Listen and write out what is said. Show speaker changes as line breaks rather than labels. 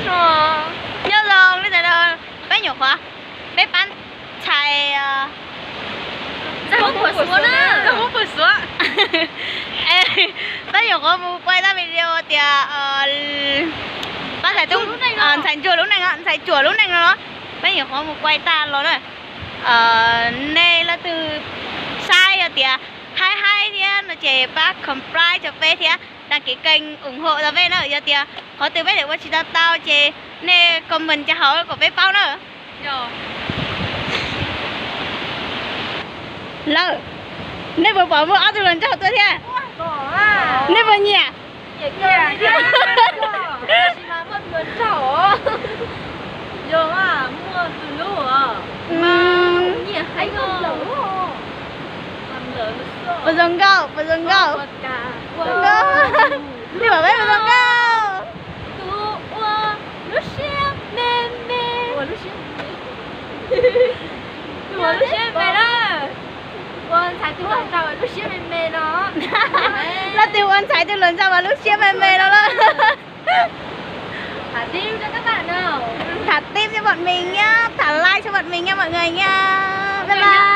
rồi.
Nhớ rồi, bây giờ bé nhỏ khóa. Bé bán chạy
Ra hút của xuống á.
Ra hút của xuống. Ê, bé nhỏ khóa quay ra video thì bác giải tung thành chùa lúc này ạ, thành chùa lúc này nó bé nhỏ khóa quay ta nó rồi. Này là từ sai rồi thì hai thì nó chỉ bác comply cho bé thì đăng ký kênh ủng hộ cho bé nữa giờ thì có từ bé để qua chỉ tao chỉ nè comment cho họ của bé bao nữa
Rồi.
lỡ nè vừa bỏ mua áo từ lần cho tôi thế
Bỏ à.
nè vừa nhỉ
Nhẹ kia. Chỉ là mất lớn chảo. Giờ à mua từ lúc à. Nhẹ hay không lẩu.
Vừa dừng go đi bảo bé vừa dừng go
lúc xem mê mê. Lúc xem mê đó. Quân才từ lần sau lúc xem mê mê đó.
là tiêu anh chạy từ lần sau và lúc xem mê mê đó
Thả tim cho các bạn nào.
thả tim cho bọn mình nhá, thả like cho bọn mình nha mọi người nha, bye bye.